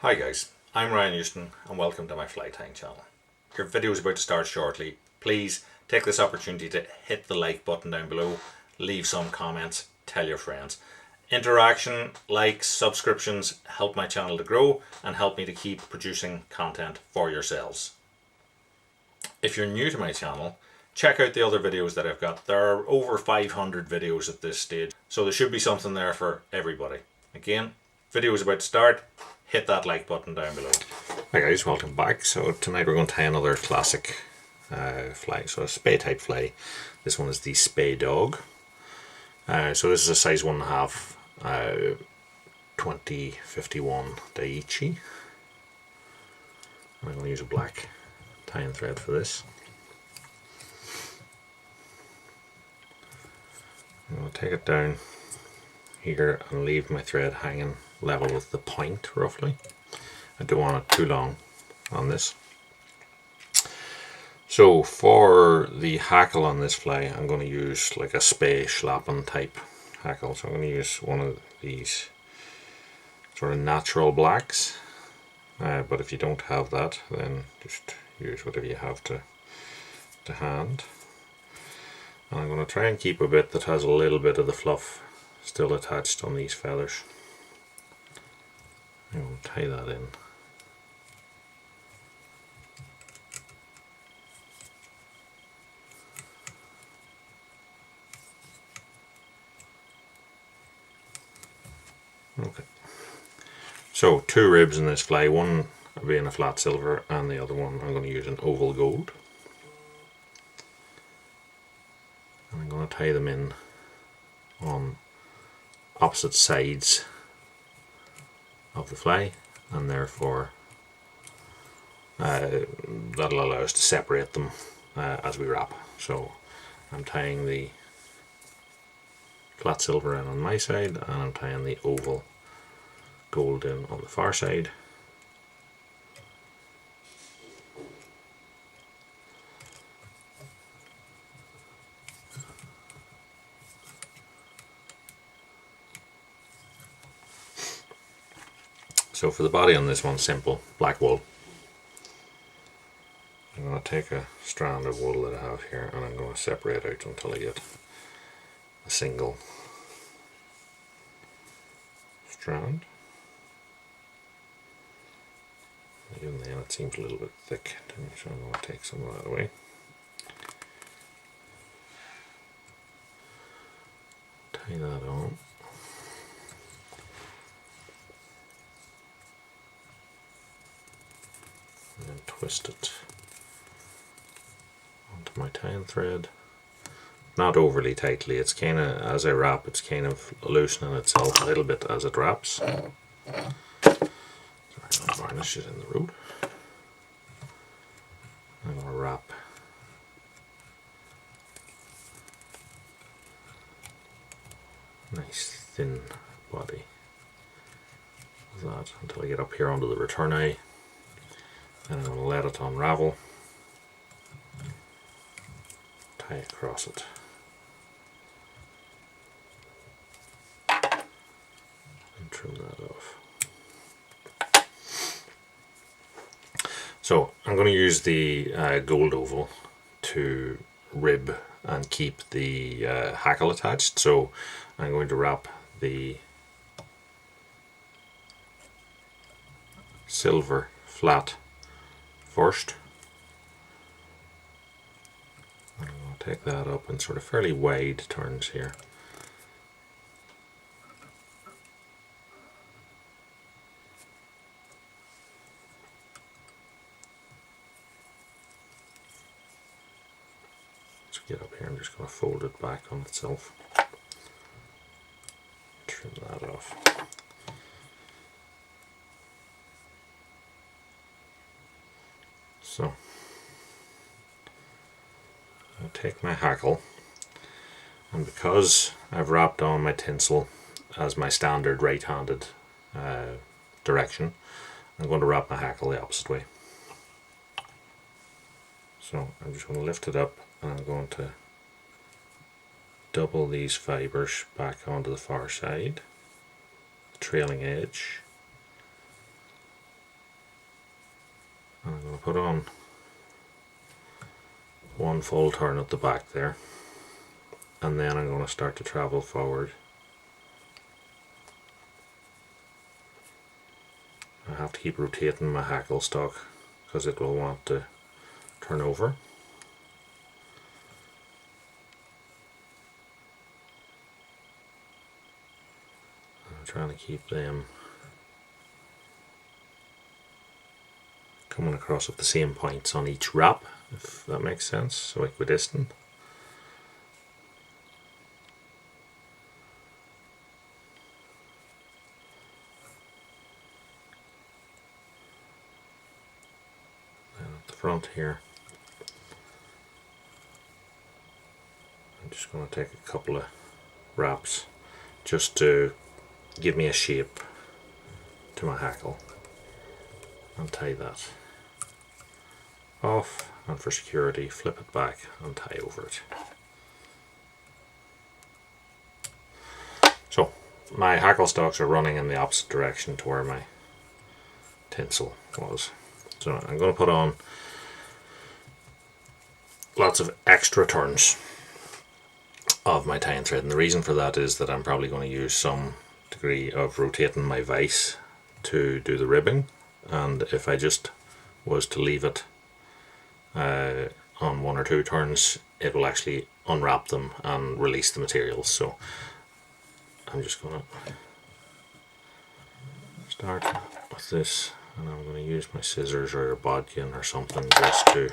Hi guys, I'm Ryan Houston and welcome to my fly tying channel. Your video is about to start shortly. Please take this opportunity to hit the like button down below, leave some comments, tell your friends. Interaction, likes, subscriptions help my channel to grow and help me to keep producing content for yourselves. If you're new to my channel, check out the other videos that I've got. There are over 500 videos at this stage, so there should be something there for everybody. Again, video is about to start. Hit that like button down below. Hi guys, welcome back. So tonight we're going to tie another classic fly, so a Spey type fly. This one is the Spey dog. So this is a size 1.5 2051 Daiichi. I'm going to use a black tying thread for this. I'm going to take it down here and leave my thread hanging level with the point roughly. I don't want it too long on this. So for the hackle on this fly, I'm going to use like a Spey Salmon type hackle. So I'm going to use one of these sort of natural blacks. But if you don't have that, then just use whatever you have to hand. And I'm going to try and keep a bit that has a little bit of the fluff still attached on these feathers. I'm going to tie that in. Okay. So two ribs in this fly, one being a flat silver and the other one I'm going to use an oval gold. And I'm going to tie them in on opposite sides of the fly, and therefore that'll allow us to separate them as we wrap. So I'm tying the flat silver in on my side and I'm tying the oval gold in on the far side. So for the body on this one, simple, black wool. I'm going to take a strand of wool that I have here and I'm going to separate out until I get a single strand. Even then it seems a little bit thick to me, so I'm going to take some of that away. Tie that on. And then twist it onto my tying thread. Not overly tightly, it's kind of, as I wrap, it's kind of loosening itself a little bit as it wraps. Sorry, my varnish is in the road. I'm going to wrap nice thin body of that until I get up here onto the return eye. And I'm going to let it unravel, tie across it, and trim that off. So I'm going to use the gold oval to rib and keep the hackle attached. So I'm going to wrap the silver flat first. I'm going to take that up in sort of fairly wide turns here. So get up here, I'm just going to fold it back on itself. Trim that off. So I'll take my hackle, and because I've wrapped on my tinsel as my standard right-handed direction, I'm going to wrap my hackle the opposite way. So I'm just going to lift it up and I'm going to double these fibers back onto the far side, trailing edge, And I'm going to put on one full turn at the back there, and then I'm going to start to travel forward. I have to keep rotating my hackle stock because it will want to turn over. I'm trying to keep them coming across at the same points on each wrap, if that makes sense, so equidistant. Then at the front here, I'm just going to take a couple of wraps just to give me a shape to my hackle, and tie that off, and for security flip it back and tie over it. So my hackle stocks are running in the opposite direction to where my tinsel was. So I'm going to put on lots of extra turns of my tying thread, and the reason for that is that I'm probably going to use some degree of rotating my vise to do the ribbing, and if I just was to leave it on one or two turns, it will actually unwrap them and release the materials. So I'm just going to start with this, and I'm going to use my scissors or a bodkin or something just to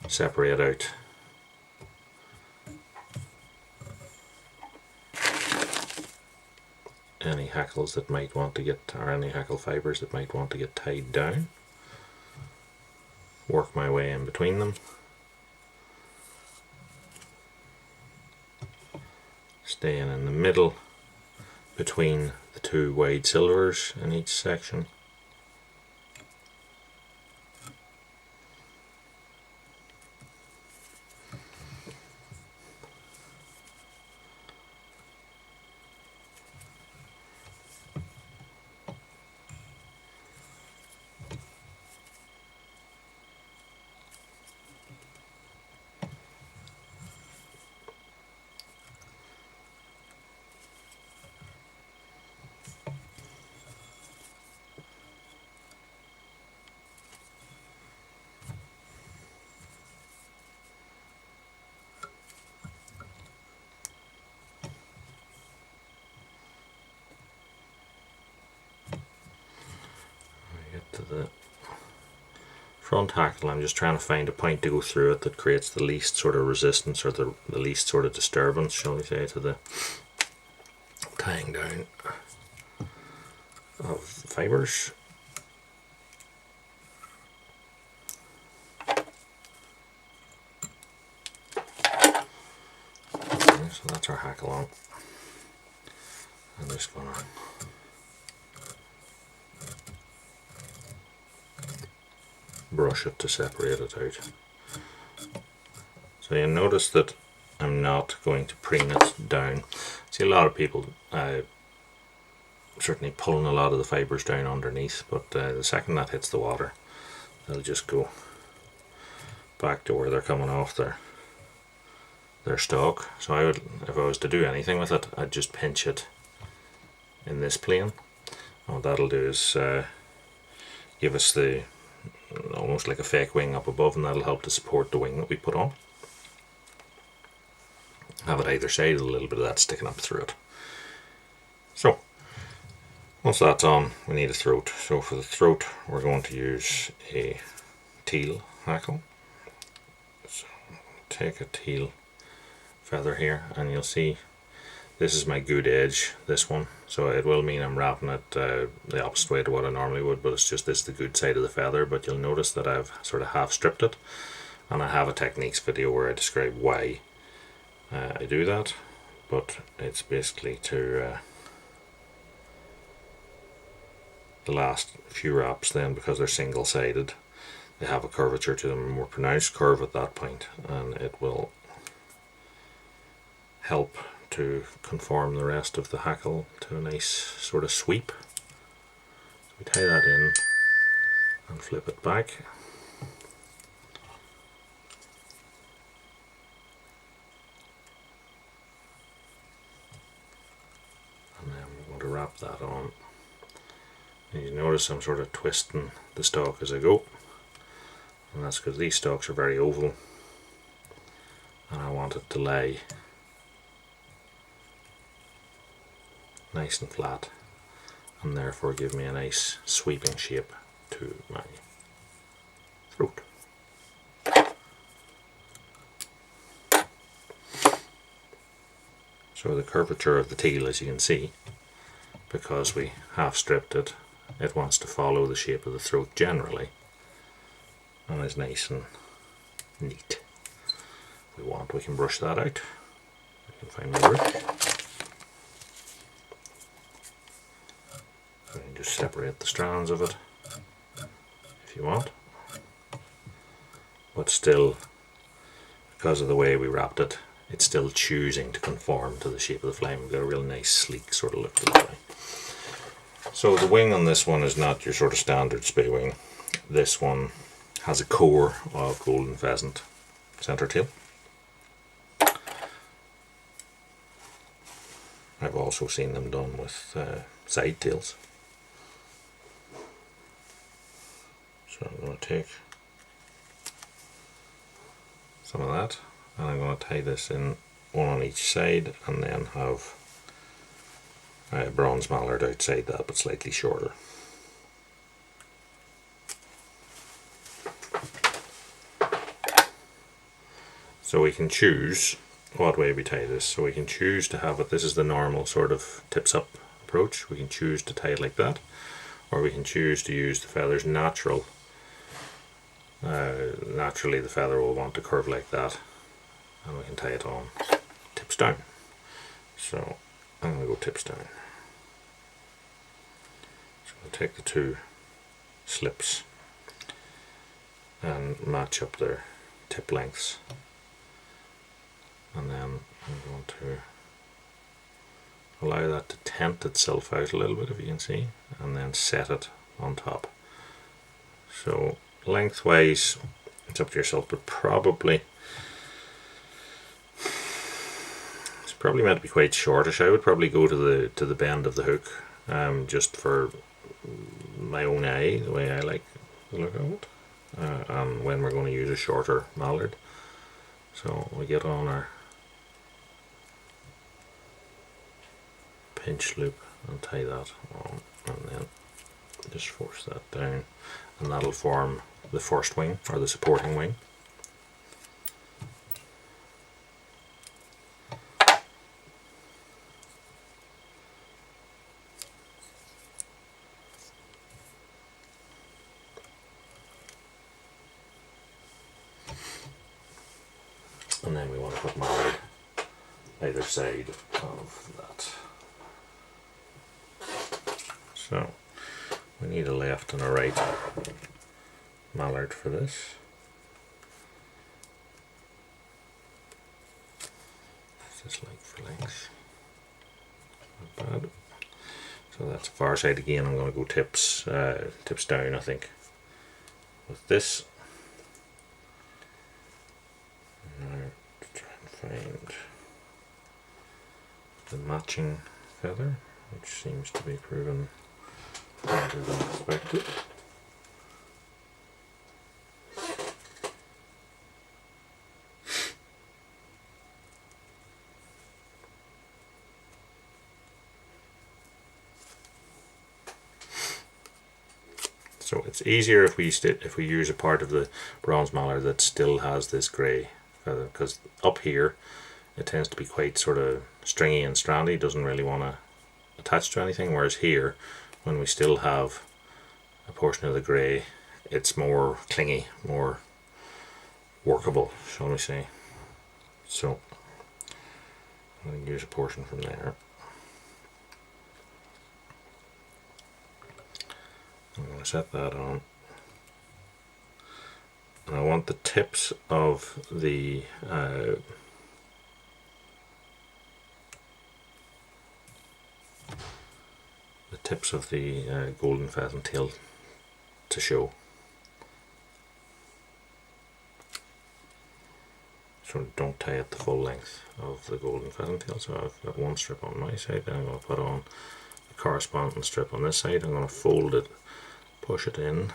separate out any hackles that might want to get, or any hackle fibers that might want to get tied down. Work my way in between them, staying in the middle between the two wide silvers in each section. To the front hackle, I'm just trying to find a point to go through it that creates the least sort of resistance, or the least sort of disturbance, shall we say, to the tying down of fibers. Okay, so that's our hackle on. I'm just going to brush it to separate it out. So you notice that I'm not going to preen it down. See, a lot of people certainly pulling a lot of the fibers down underneath, but the second that hits the water, they'll just go back to where they're coming off their stalk. So I would, if I was to do anything with it, I'd just pinch it in this plane. And what that'll do is give us the almost like a fake wing up above, and that'll help to support the wing that we put on. Have it either side with a little bit of that sticking up through it. So once that's on, we need a throat. So for the throat, we're going to use a teal hackle. So take a teal feather here, and you'll see this is my good edge, this one, so it will mean I'm wrapping it the opposite way to what I normally would, but it's just this the good side of the feather. But you'll notice that I've sort of half stripped it, and I have a techniques video where I describe why I do that, but it's basically to the last few wraps then, because they're single-sided, they have a curvature to them, a more pronounced curve at that point, and it will help to conform the rest of the hackle to a nice sort of sweep. So we tie that in and flip it back. And then we're going to wrap that on. And you notice I'm sort of twisting the stalk as I go, and that's because these stalks are very oval and I want it to lay nice and flat and therefore give me a nice sweeping shape to my throat. So the curvature of the teal, as you can see, because we half stripped it, it wants to follow the shape of the throat generally and is nice and neat. If we want, we can brush that out. I can find my brush. You can just separate the strands of it if you want, but still, because of the way we wrapped it, it's still choosing to conform to the shape of the flame. We've got a real nice sleek sort of look to the flame. So the wing on this one is not your sort of standard Spey wing. This one has a core of golden pheasant centre tail. I've also seen them done with side tails. So I'm going to take some of that and I'm going to tie this in one on each side and then have a bronze mallard outside that but slightly shorter. So we can choose what way we tie this. So we can choose to have it, this is the normal sort of tips up approach, we can choose to tie it like that, or we can choose to use the feathers natural. Naturally the feather will want to curve like that and we can tie it on tips down. So I'm going to go tips down. So I'll take the two slips and match up their tip lengths, and then I'm going to allow that to tent itself out a little bit, if you can see, and then set it on top. So lengthwise it's up to yourself, but probably it's probably meant to be quite shortish. I would probably go to the bend of the hook, just for my own eye, the way I like the look of it, and when we're going to use a shorter mallard. So we get on our pinch loop and tie that on, and then just force that down, and that'll form the first wing, or the supporting wing. And then we want to put mallard either side of that. So we need a left and a right mallard for this. What's this like for length? Not bad. So that's far side again. I'm going to go tips down, I think, with this. Now to try and find the matching feather, which seems to be proven harder than expected. So it's easier if we use a part of the bronze mallard that still has this grey feather, because up here it tends to be quite sort of stringy and strandy, doesn't really want to attach to anything, whereas here, when we still have a portion of the grey, it's more clingy, more workable, shall we say. So I'm going to use a portion from there. I'm going to set that on, and I want the tips of the golden pheasant tail to show. So So don't tie it the full length of the golden pheasant tail. So I've got one strip on my side, then I'm going to put on the corresponding strip on this side. I'm going to fold it, push it in.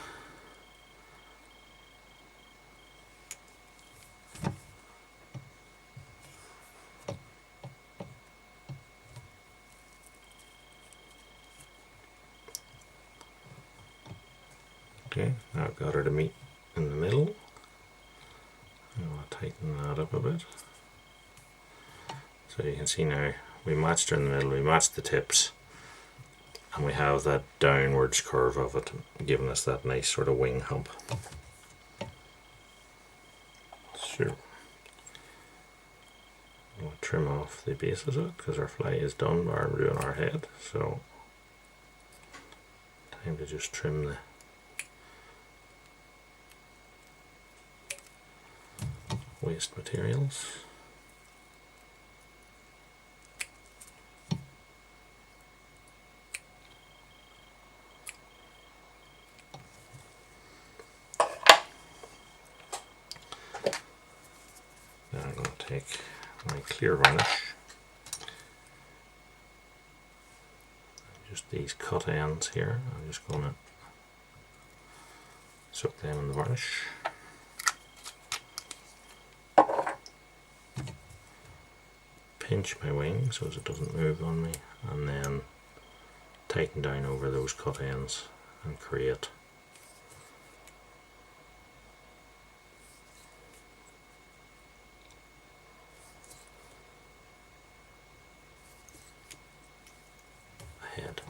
Okay, now I've got her to meet in the middle. I'm going to tighten that up a bit. So you can see now we matched her in the middle, we matched the tips, and we have that downwards curve of it, giving us that nice sort of wing hump. So we'll trim off the bases of it because our fly is done while we're doing our head. So time to just trim the waste materials. Now I'm going to take my clear varnish, just these cut ends here, I'm just going to soak them in the varnish. Pinch my wing so as it doesn't move on me, and then tighten down over those cut ends and create a head.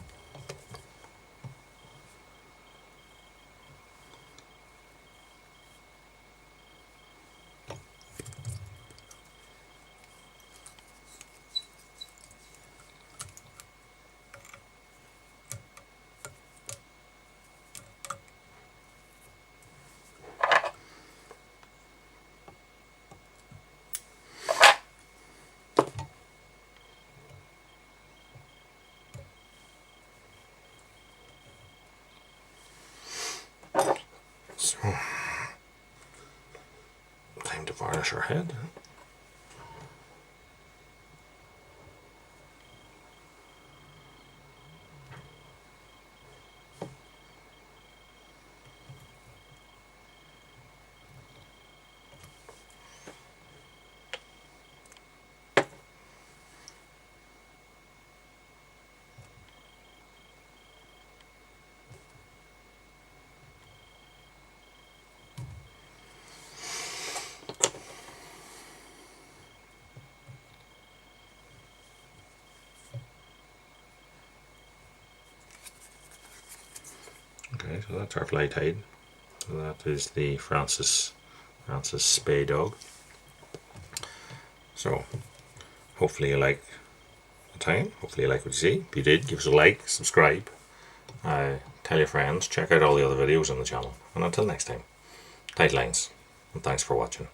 So, time to varnish our head. Okay, so that's our fly tied. So that is the Francis Spey dog. So hopefully you like the time, hopefully you like what you see. If you did, give us a like, subscribe, tell your friends, check out all the other videos on the channel. And until next time, tight lines, and thanks for watching.